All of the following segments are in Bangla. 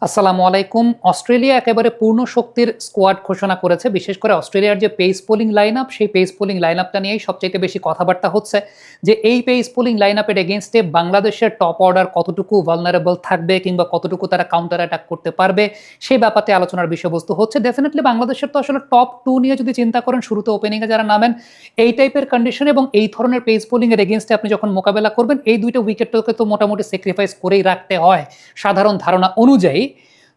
আসসালামু আলাইকুম। অস্ট্রেলিয়া একেবারে পূর্ণ শক্তির স্কোয়াড ঘোষণা করেছে। বিশেষ করে অস্ট্রেলিয়ার যে পেস বোলিং লাইনআপ, সেই পেস বোলিং লাইনআপটা নিয়েই সবচাইতে বেশি কথাবার্তা হচ্ছে যে এই পেস বোলিং লাইনআপের এগেইনস্টে বাংলাদেশের টপ অর্ডার কতটুকু ভালনারেবল থাকবে কিংবা কতটুকু তারা কাউন্টার অ্যাটাক করতে পারবে, সেই ব্যাপারে আলোচনার বিষয়বস্তু হচ্ছে। ডেফিনেটলি বাংলাদেশের তো আসলে টপ 2 নিয়ে যদি চিন্তা করেন, শুরুতে ওপেনিংয়ে যারা নামেন এই টাইপের কন্ডিশন এবং এই ধরনের পেস বোলিং এর এগেইনস্টে আপনি যখন মোকাবেলা করবেন, এই দুইটা উইকেটটাকে তো মোটামুটি স্যাক্রিফাইস করেই রাখতে হয় সাধারণ ধারণা অনুযায়ী।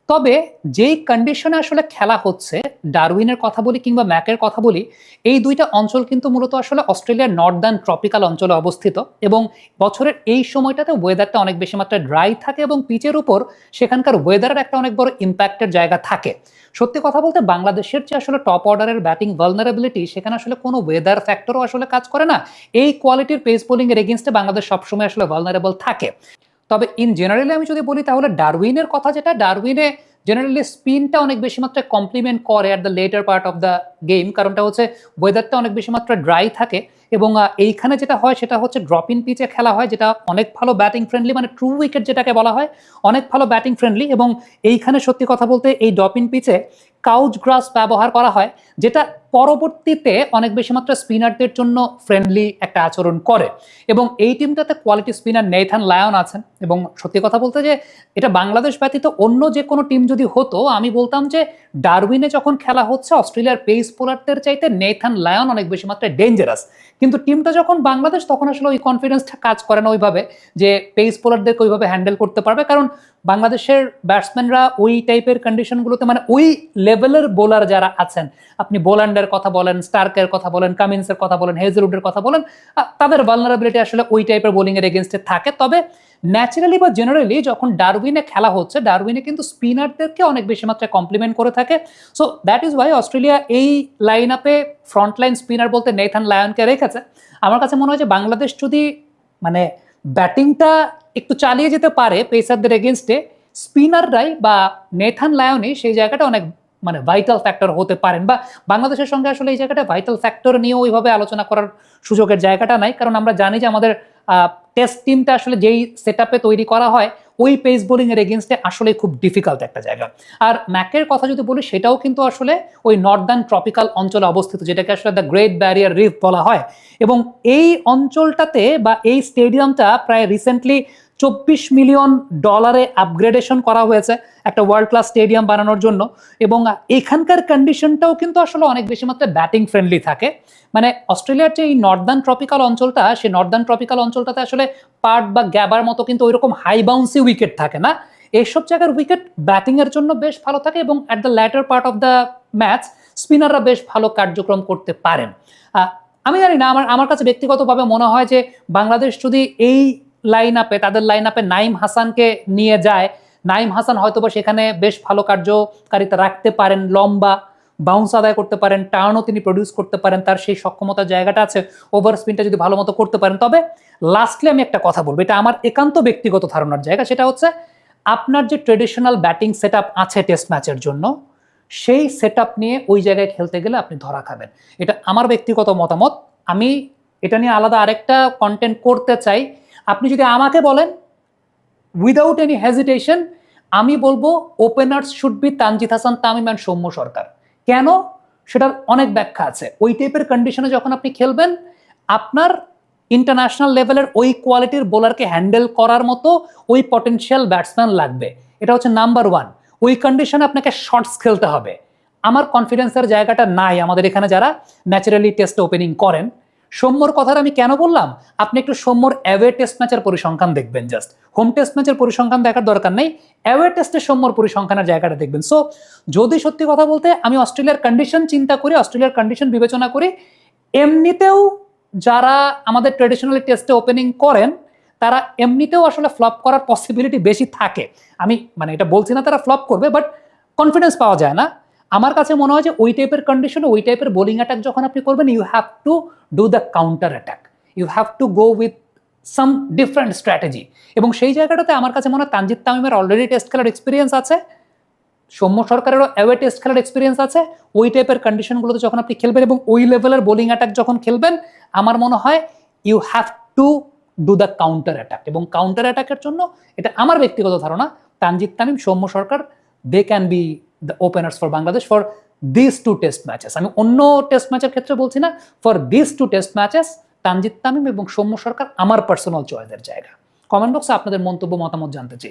তবে যেই কন্ডিশনে আসলে খেলা হচ্ছে, ডারউইনের কথা বলি কিংবা ম্যাকের কথা বলি, এই দুইটা অঞ্চল কিন্তু মূলত আসলে অস্ট্রেলিয়ার নর্দার্ন ট্রপিক্যাল অঞ্চলে অবস্থিত এবং বছরের এই সময়টাতে ওয়েদারটা অনেক বেশি মাত্রায় ড্রাই থাকে এবং পিচের উপর সেখানকার ওয়েদারের একটা অনেক বড় ইম্প্যাক্টের জায়গা থাকে। সত্যি কথা বলতে বাংলাদেশের যে আসলে টপ অর্ডারের ব্যাটিং ভালনারেবিলিটি, সেখানে আসলে কোনো ওয়েদার ফ্যাক্টরও আসলে কাজ করে না। এই কোয়ালিটির পেস বোলিং এর এগেইনস্টে বাংলাদেশ সবসময় আসলে ভালনারেবল থাকে। তবে ইন জেনারেলি আমি যদি বলি, তাহলে ডারউইনের কথা, যেটা ডারউইনে জেনারেলি স্পিনটা অনেক বেশি মাত্রায় কমপ্লিমেন্ট করে at the letter part of the game. কারণটা হচ্ছে ওয়েদারটা অনেক বেশি মাত্রায় ড্রাই থাকে এবং এইখানে যেটা হয় সেটা হচ্ছে ড্রপ ইন পিচে খেলা হয়, যেটা অনেক ভালো ব্যাটিং ফ্রেন্ডলি, মানে ট্রু উইকেট যেটাকে বলা হয়, অনেক ভালো ব্যাটিং ফ্রেন্ডলি। এবং এইখানে সত্যি কথা বলতে এই ড্রপ ইন পিচে কাউচ গ্রাস ব্যবহার করা হয়, যেটা পরবর্তীতে অনেক বেশি মাত্রা স্পিনারদের জন্য ফ্রেন্ডলি একটা আচরণ করে। এবং এই টিমটাতে কোয়ালিটি স্পিনার নেথান লায়ন আছেন এবং সত্যি কথা বলতে যে এটা বাংলাদেশ ব্যতীত অন্য যে কোনো টিম যদি হতো, আমি বলতাম যে ডারউইনে যখন খেলা হচ্ছে অস্ট্রেলিয়ার পেস বোলারদের চাইতে নেথান লায়ন অনেক বেশি মাত্রায় ডেঞ্জারাস। কিন্তু টিমটা যখন বাংলাদেশ, তখন আসলে ওই কনফিডেন্সটা কাজ করে না ওইভাবে যে পেস বোলারদেরকে ওইভাবে হ্যান্ডেল করতে পারবে। কারণ বাংলাদেশের ব্যাটসম্যানরা ওই টাইপের কন্ডিশনগুলোতে, মানে ওই লেভেলের বোলার যারা আছেন, আপনি বোলান্ডের কথা বলেন, স্টার্কের কথা বলেন, কামিন্সের কথা বলেন, হেজলউডের কথা বলেন, তাদের ভালনারেবিলিটি আসলে ওই টাইপের বোলিং এর এগেইনস্টে থাকে। তবে ন্যাচারালি বা জেনারেলি যখন ডারউইনে খেলা হচ্ছে, ডারউইনে কিন্তু স্পিনারদেরকে অনেক বেশি মাত্রায় কমপ্লিমেন্ট করে থাকে। So that is Y Australia এই লাইন আপে ফ্রন্টলাইন স্পিনার বলতে নেথান লায়নকে রেখেছে। আমার কাছে মনে হয় যে বাংলাদেশ যদি মানে ব্যাটিংটা একটু চালিয়ে যেতে পারে পেসারদের এগেনস্টে, স্পিনাররাই বা নেথান লায়নই সেই জায়গাটা অনেক মানে ভাইটাল ফ্যাক্টর হতে পারেন। বা বাংলাদেশের সঙ্গে আসলে এই জায়গাটা ভাইটাল ফ্যাক্টর নিয়ে ওইভাবে আলোচনা করার সুযোগের জায়গাটা নাই, কারণ আমরা জানি যে আমাদের টেস্ট টিমটা আসলে যেই সেট আপে তৈরি করা হয় ওই পেস বোলিং এর এগেনস্টে আসলে খুব ডিফিকাল্ট একটা জায়গা। আর ম্যাকের কথা যদি বলি, সেটাও কিন্তু আসলে ওই নর্দার্ন ট্রপিক্যাল অঞ্চলে অবস্থিত, যেটাকে আসলে দ্য গ্রেট ব্যারিয়ার রিফ বলা হয়। এবং এই অঞ্চলটাতে বা এই স্টেডিয়ামটা প্রায় রিসেন্টলি $24 মিলিয়ন আপগ্রেডেশন করা হয়েছে একটা ওয়ার্ল্ড ক্লাস স্টেডিয়াম বানানোর জন্য। এবং এখানকার কন্ডিশনটাও কিন্তু আসলে অনেক বেশি মাত্রায় ব্যাটিং ফ্রেন্ডলি থাকে। মানে অস্ট্রেলিয়ার যে এই নর্দার্ন ট্রপিক্যাল অঞ্চলটা, সেই নর্দার্ন ট্রপিক্যাল অঞ্চলটাতে আসলে পার্ট বা গ্যাবার মতো কিন্তু ওইরকম হাই বাউন্সি উইকেট থাকে না। এইসব জায়গার উইকেট ব্যাটিং এর জন্য বেশ ভালো থাকে এবং at the latter part of the match স্পিনাররা বেশ ভালো কার্যক্রম করতে পারেন। আমি জানি না, আমার কাছে ব্যক্তিগতভাবে মনে হয় যে বাংলাদেশ যদি এই লাইন আপে, তাদের লাইন আপে নাইম হাসানকে নিয়ে যায়, নাইম হাসান হয়তোবা সেখানে বেশ ভালো কার্যকারিতা রাখতে পারেন, লম্বা বাউন্স আদায় করতে পারেন, টার্নও তিনি প্রডিউস করতে পারেন, তার সেই সক্ষমতার জায়গাটা আছে, ওভার স্পিনটা যদি ভালো মতো করতে পারেন। তবে লাস্টলি আমি একটা কথা বলবো, এটা আমার একান্ত ব্যক্তিগত ধারণার জায়গা, সেটা হচ্ছে আপনার যে ট্রেডিশনাল ব্যাটিং সেট আছে টেস্ট ম্যাচের জন্য, সেই সেট নিয়ে ওই জায়গায় খেলতে গেলে আপনি ধরা খাবেন। এটা আমার ব্যক্তিগত মতামত। আমি এটা নিয়ে আলাদা আরেকটা কন্টেন্ট করতে চাই। আপনি যদি আমাকে বলেন উইদাউট এনি হেজিটেশন, আমি বলবো openers should be Tanzid Hasan Tamim and Soumya Sarkar. কেন? সেটার অনেক ব্যাখ্যা আছে। ওই টাইপের কন্ডিশনে যখন আপনি খেলবেন, আপনার ইন্টারন্যাশনাল লেভেলের ওই কোয়ালিটির বোলারকে হ্যান্ডেল করার মতো ওই পটেনশিয়াল ব্যাটসম্যান লাগবে। এটা হচ্ছে নাম্বার ওয়ান। ওই কন্ডিশনে আপনাকে শর্টস খেলতে হবে। আমার কনফিডেন্সের জায়গাটা নাই আমাদের এখানে যারা ন্যাচারালি টেস্টে ওপেনিং করেন। সৌম্যর কথাটা আমি কেন বললাম, আপনি একটু সৌম্যর অ্যাওয়ে টেস্ট ম্যাচের পরিসংখ্যান দেখবেন, জাস্ট হোম টেস্ট ম্যাচের পরিসংখ্যান দেখার দরকার নেই, অ্যাওয়ে টেস্টের সৌম্যর পরিসংখ্যানের জায়গাটা দেখবেন। সো যদি সত্যি কথা বলতে আমি অস্ট্রেলিয়ার কন্ডিশন চিন্তা করি, অস্ট্রেলিয়ার কন্ডিশন বিবেচনা করি, এমনিতেও যারা আমাদের ট্রেডিশনালি টেস্টে ওপেনিং করেন তারা এমনিতেও আসলে ফ্লপ করার পসিবিলিটি বেশি থাকে। আমি মানে এটা বলছি না তারা ফ্লপ করবে, বাট কনফিডেন্স পাওয়া যায় না। আমার কাছে মনে হয় যে ওই টাইপের কন্ডিশনে ওই টাইপের বোলিং অ্যাটাক যখন আপনি করবেন, you have to do the counter attack, you have to go with some different strategy. এবং সেই জায়গাটাতে আমার কাছে মনে হয় তানজিদ তামিমের অলরেডি টেস্ট খেলার এক্সপিরিয়েন্স আছে, সৌম্য সরকারেরও অ্যাওয়ে টেস্ট খেলার এক্সপিরিয়েন্স আছে। ওই টাইপের কন্ডিশনগুলোতে যখন আপনি খেলবেন এবং ওই লেভেলের বোলিং অ্যাটাক যখন খেলবেন, আমার মনে হয় you have to do the counter attack. এবং কাউন্টার অ্যাটাকের জন্য, এটা আমার ব্যক্তিগত ধারণা, Tanzid Tamim, Soumya Sarkar, they can be the openers for Bangladesh for this two test matches. আমি অন্য টেস্ট ম্যাচের ক্ষেত্রে বলছি না, for this two test matches Tanzid Tamim এবং সৌম্য সরকার আমার পার্সোনাল চয়েসের জায়গা। কমেন্ট বক্সে আপনাদের মন্তব্য মতামত জানতে চাই।